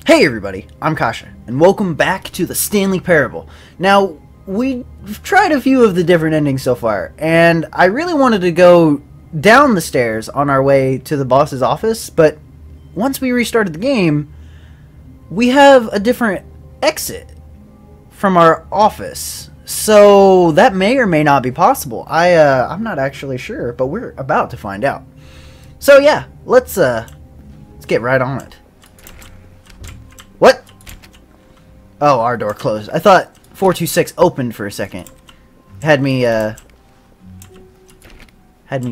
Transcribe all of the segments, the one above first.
Hey everybody, I'm Kasha, and welcome back to the Stanley Parable. Now, we've tried a few of the different endings so far, and I really wanted to go down the stairs on our way to the boss's office, but once we restarted the game, we have a different exit from our office. So that may or may not be possible. I'm not actually sure, but we're about to find out. So yeah, let's get right on it. What? Oh, our door closed. I thought 426 opened for a second. Had me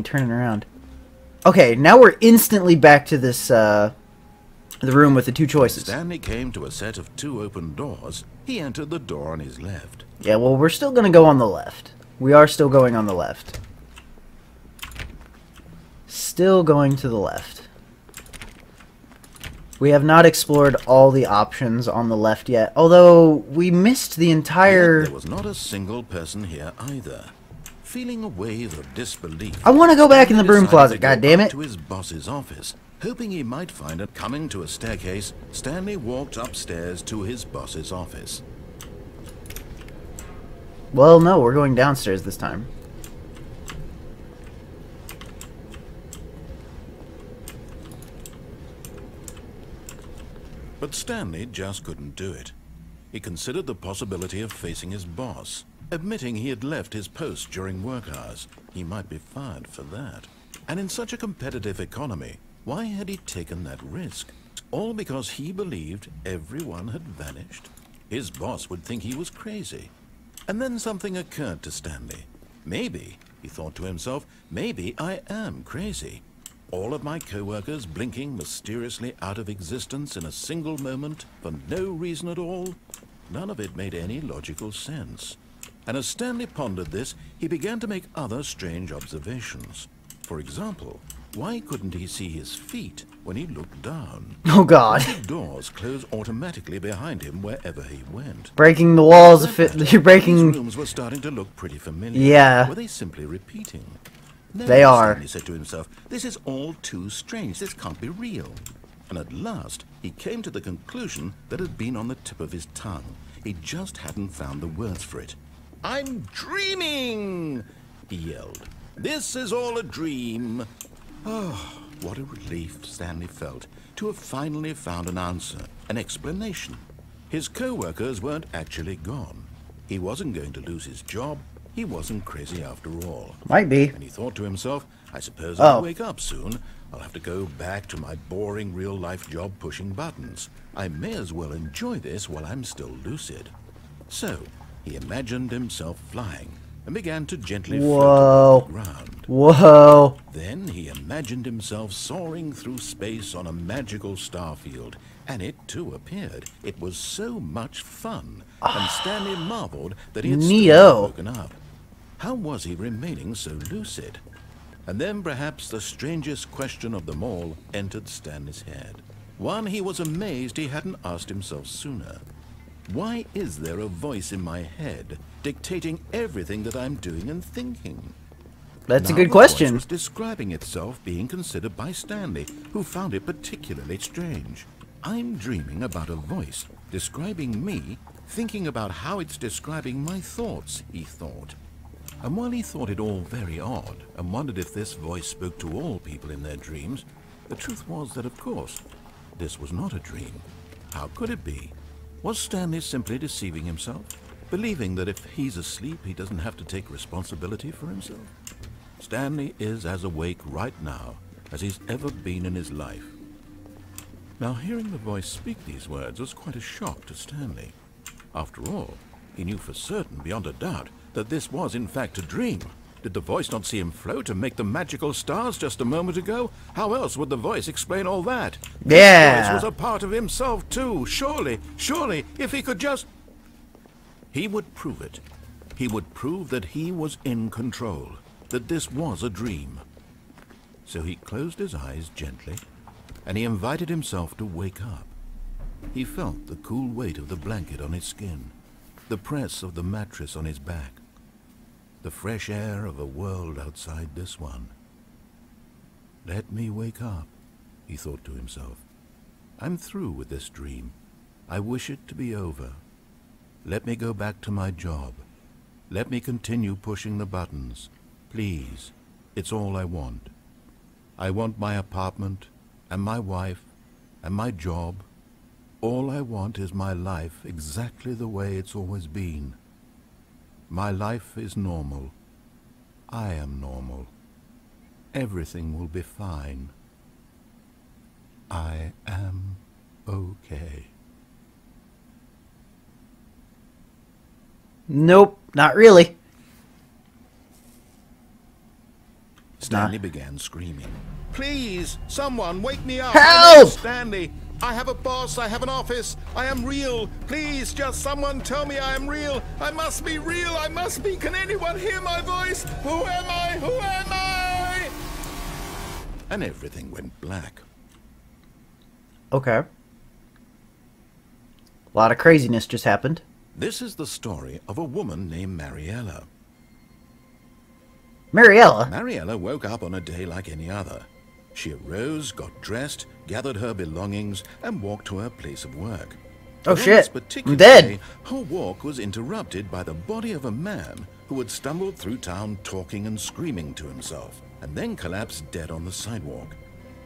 turning around. Okay, now we're instantly back to this the room with the two choices. Stanley came to a set of two open doors. He entered the door on his left. Yeah, well, we're still gonna go on the left. We are still going on the left. Still going to the left. We have not explored all the options on the left yet, although we missed the entire... Yet there was not a single person here either. Feeling a wave of disbelief, I want to go back in the broom closet, goddammit. To his boss's office, hoping he might find it. Coming to a staircase, Stanley walked upstairs to his boss's office. Well, no, we're going downstairs this time. But Stanley just couldn't do it. He considered the possibility of facing his boss, admitting he had left his post during work hours. He might be fired for that. And in such a competitive economy, why had he taken that risk? All because he believed everyone had vanished? His boss would think he was crazy. And then something occurred to Stanley. Maybe, he thought to himself, maybe I am crazy. All of my co-workers blinking mysteriously out of existence in a single moment for no reason at all? None of it made any logical sense. And as Stanley pondered this, he began to make other strange observations. For example, why couldn't he see his feet when he looked down? Oh god. The doors close automatically behind him wherever he went. Breaking the walls of it. You're breaking... These rooms were starting to look pretty familiar. Yeah. Were they simply repeating? No, they are. Stanley said to himself, this is all too strange. This can't be real. And at last, he came to the conclusion that had been on the tip of his tongue. He just hadn't found the words for it. I'm dreaming, he yelled. This is all a dream. Oh, what a relief Stanley felt to have finally found an answer, an explanation. His co-workers weren't actually gone. He wasn't going to lose his job. He wasn't crazy after all. Might be. And he thought to himself, I suppose I'll wake up soon. I'll have to go back to my boring real-life job pushing buttons. I may as well enjoy this while I'm still lucid. So, he imagined himself flying and began to gently float above the ground. Whoa. Then he imagined himself soaring through space on a magical starfield, and it too appeared. It was so much fun, and Stanley marveled that he had still woken up. How was he remaining so lucid? And then perhaps the strangest question of them all entered Stanley's head. One he was amazed he hadn't asked himself sooner. Why is there a voice in my head dictating everything that I'm doing and thinking? That's a good question. The voice was describing itself being considered by Stanley, who found it particularly strange. I'm dreaming about a voice describing me, thinking about how it's describing my thoughts, he thought. And while he thought it all very odd, and wondered if this voice spoke to all people in their dreams, the truth was that, of course, this was not a dream. How could it be? Was Stanley simply deceiving himself, believing that if he's asleep, he doesn't have to take responsibility for himself? Stanley is as awake right now as he's ever been in his life. Now, hearing the voice speak these words was quite a shock to Stanley. After all, he knew for certain, beyond a doubt, that this was in fact a dream. Did the voice not see him float and make the magical stars just a moment ago? How else would the voice explain all that? Yeah. This voice was a part of himself too. Surely, if he could just... He would prove it. He would prove that he was in control, that this was a dream. So he closed his eyes gently, and he invited himself to wake up. He felt the cool weight of the blanket on his skin, the press of the mattress on his back, the fresh air of a world outside this one. Let me wake up, he thought to himself. I'm through with this dream. I wish it to be over. Let me go back to my job. Let me continue pushing the buttons. Please, it's all I want. I want my apartment, and my wife, and my job. All I want is my life exactly the way it's always been. My life is normal. I am normal. Everything will be fine. I am okay. Nope, not really. Stanley began screaming. Please, someone wake me up. Help! Stanley, I have a boss, I have an office, I am real. Please, just someone tell me I am real. I must be real, I must be. Can anyone hear my voice? Who am I? Who am I? And everything went black. Okay. A lot of craziness just happened. This is the story of a woman named Mariella. Mariella? Mariella woke up on a day like any other. She arose, got dressed, gathered her belongings, and walked to her place of work. Oh But on shit, this particular I'm dead. day, her walk was interrupted by the body of a man who had stumbled through town talking and screaming to himself, and then collapsed dead on the sidewalk.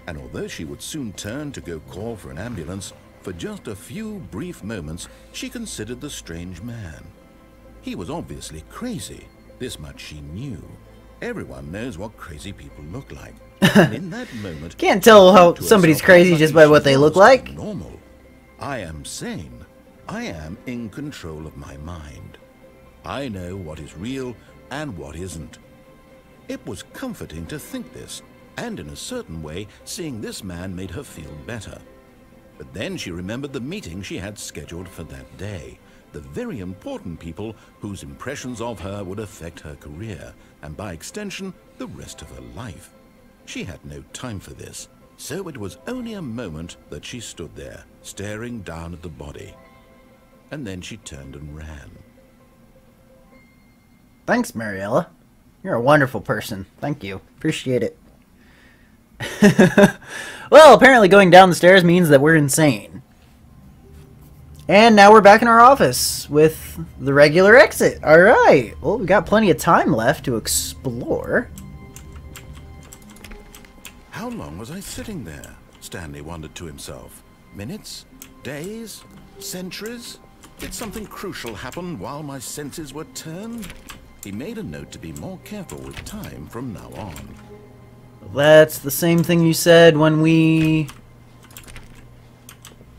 And although she would soon turn to go call for an ambulance, for just a few brief moments she considered the strange man. He was obviously crazy, this much she knew. Everyone knows what crazy people look like. And in that moment, Can't tell how to somebody's herself crazy how just lucky by what she they look was like. Normal. I am sane. I am in control of my mind. I know what is real and what isn't. It was comforting to think this, and in a certain way, seeing this man made her feel better. But then she remembered the meeting she had scheduled for that day. The very important people whose impressions of her would affect her career, and by extension, the rest of her life. She had no time for this, so it was only a moment that she stood there, staring down at the body. And then she turned and ran. Thanks, Mariella. You're a wonderful person. Thank you. Appreciate it. Well, apparently going down the stairs means that we're insane. And now we're back in our office with the regular exit. Alright. Well, we got plenty of time left to explore. How long was I sitting there? Stanley wondered to himself. Minutes? Days? Centuries? Did something crucial happen while my senses were turned? He made a note to be more careful with time from now on. That's the same thing you said when we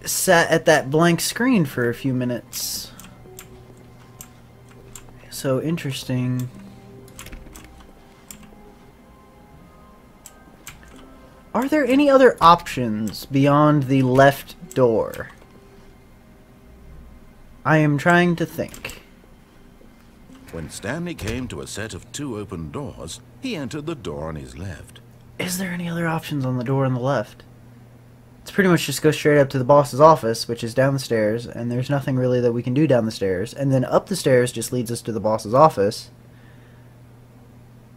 sat at that blank screen for a few minutes. So interesting. Are there any other options beyond the left door? I am trying to think. When Stanley came to a set of 2 open doors, he entered the door on his left. Is there any other options on the door on the left? It's pretty much just go straight up to the boss's office, which is down the stairs, and there's nothing really that we can do down the stairs. And then up the stairs just leads us to the boss's office.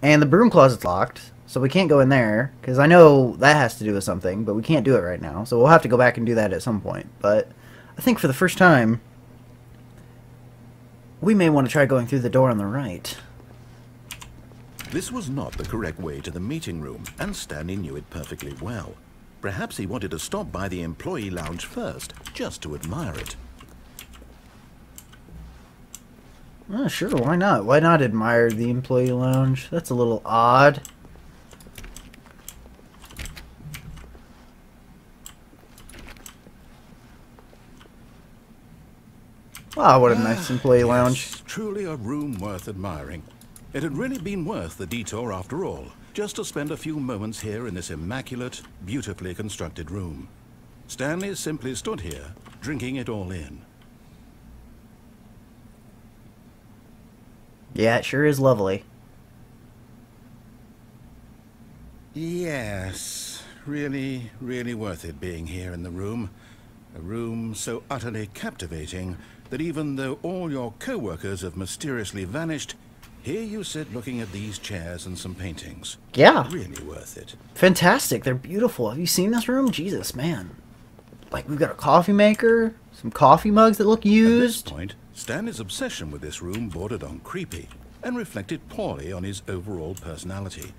And the broom closet's locked, so we can't go in there, because I know that has to do with something, but we can't do it right now. So we'll have to go back and do that at some point. But I think for the first time, we may want to try going through the door on the right. This was not the correct way to the meeting room, and Stanley knew it perfectly well. Perhaps he wanted to stop by the employee lounge first, just to admire it. Sure, why not? Why not admire the employee lounge? That's a little odd. Wow, what a nice employee lounge. Yes, truly a room worth admiring. It had really been worth the detour after all, just to spend a few moments here in this immaculate, beautifully constructed room. Stanley simply stood here, drinking it all in. Yeah, it sure is lovely. Yes, really, really worth it being here in the room. A room so utterly captivating that even though all your co-workers have mysteriously vanished, here you sit looking at these chairs and some paintings. Yeah. Really worth it. Fantastic. They're beautiful. Have you seen this room? Jesus, man. Like, we've got a coffee maker, some coffee mugs that look used. At this point, Stanley's obsession with this room bordered on creepy and reflected poorly on his overall personality.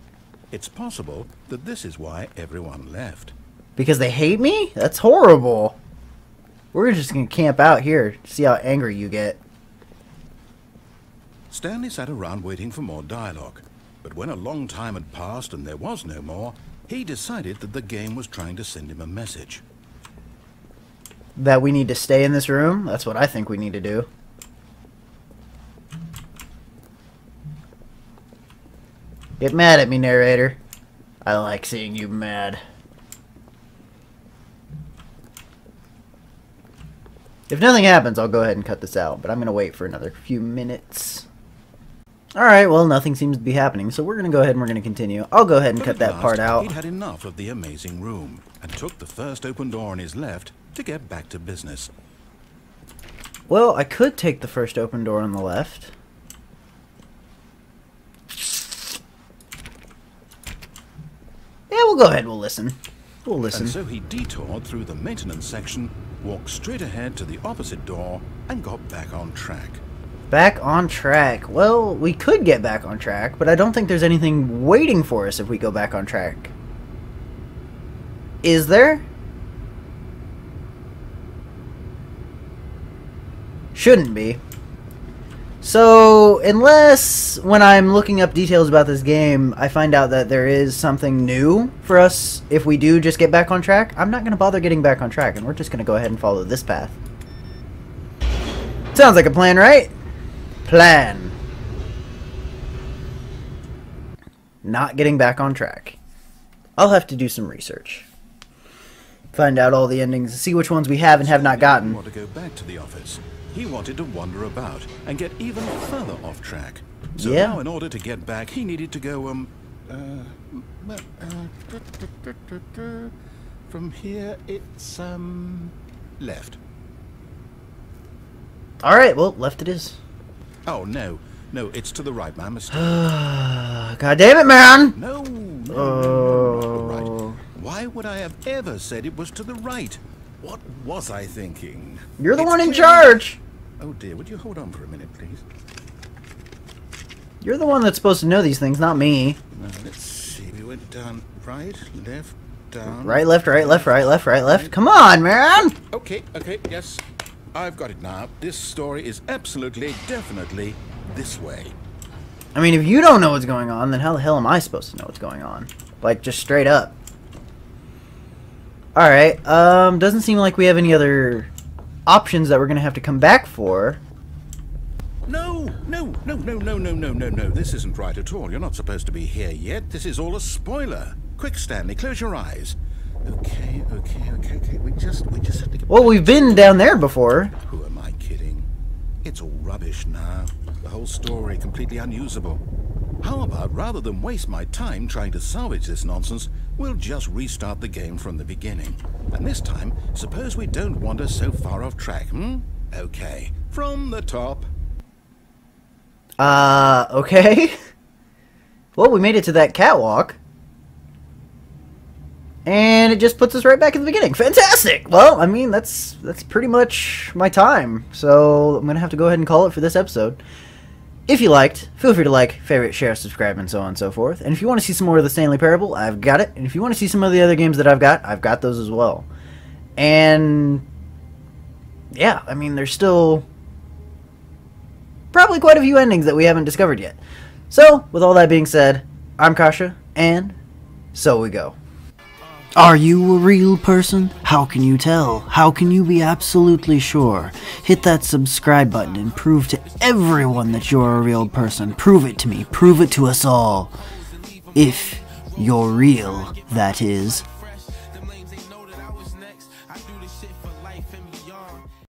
It's possible that this is why everyone left. Because they hate me? That's horrible. We're just going to camp out here, see how angry you get. Stanley sat around waiting for more dialogue, but when a long time had passed and there was no more, he decided that the game was trying to send him a message. That we need to stay in this room? That's what I think we need to do. Get mad at me, narrator. I like seeing you mad. If nothing happens, I'll go ahead and cut this out, but I'm going to wait for another few minutes. Alright, well, nothing seems to be happening, so we're going to go ahead and we're going to continue. I'll go ahead and cut that part out. He'd had enough of the amazing room, and took the first open door on his left to get back to business. Well, I could take the first open door on the left. Yeah, we'll go ahead, we'll listen. We'll listen. And so he detoured through the maintenance section, walked straight ahead to the opposite door, and got back on track. Back on track. Well, we could get back on track, but I don't think there's anything waiting for us if we go back on track. Is there? Shouldn't be. So, unless when I'm looking up details about this game, I find out that there is something new for us if we do just get back on track, I'm not going to bother getting back on track, and we're just going to go ahead and follow this path. Sounds like a plan, right? Plan. Not getting back on track. I'll have to do some research. Find out all the endings and see which ones we have and have not gotten. He wanted to go back to the office. He wanted to wander about and get even further off track. So now in order to get back, he needed to go, from here it's, left. Alright, well, left it is. Oh, no. No, it's to the right, man. God damn it, man! No, no, right. Why would I have ever said it was to the right? What was I thinking? You're the one in charge! Oh dear, would you hold on for a minute, please? You're the one that's supposed to know these things, not me. Let's see, we went down right, left, down... Right, left, right, left, right, left, right, left. Come on, man! Okay, yes. I've got it now. This story is absolutely, definitely this way. I mean, if you don't know what's going on, then how the hell am I supposed to know what's going on? Like, just straight up. Alright, doesn't seem like we have any other options that we're gonna have to come back for. No. This isn't right at all. You're not supposed to be here yet. This is all a spoiler. Quick, Stanley, close your eyes. Okay. We just have to get... Well, we've been down there before. Who am I kidding? It's all rubbish now. The whole story completely unusable. How about, rather than waste my time trying to salvage this nonsense, we'll just restart the game from the beginning. And this time, suppose we don't wander so far off track, Okay, from the top. Okay. Well, we made it to that catwalk. And it just puts us right back in the beginning. Fantastic! Well, I mean, that's pretty much my time. So I'm going to have to go ahead and call it for this episode. If you liked, feel free to like, favorite, share, subscribe, and so on and so forth. And if you want to see some more of the Stanley Parable, I've got it. And if you want to see some of the other games that I've got those as well. And yeah, I mean, there's still probably quite a few endings that we haven't discovered yet. So, with all that being said, I'm Kasha, and so we go. Are you a real person? How can you tell? How can you be absolutely sure? Hit that subscribe button and prove to everyone that you're a real person. Prove it to me. Prove it to us all. If you're real, that is.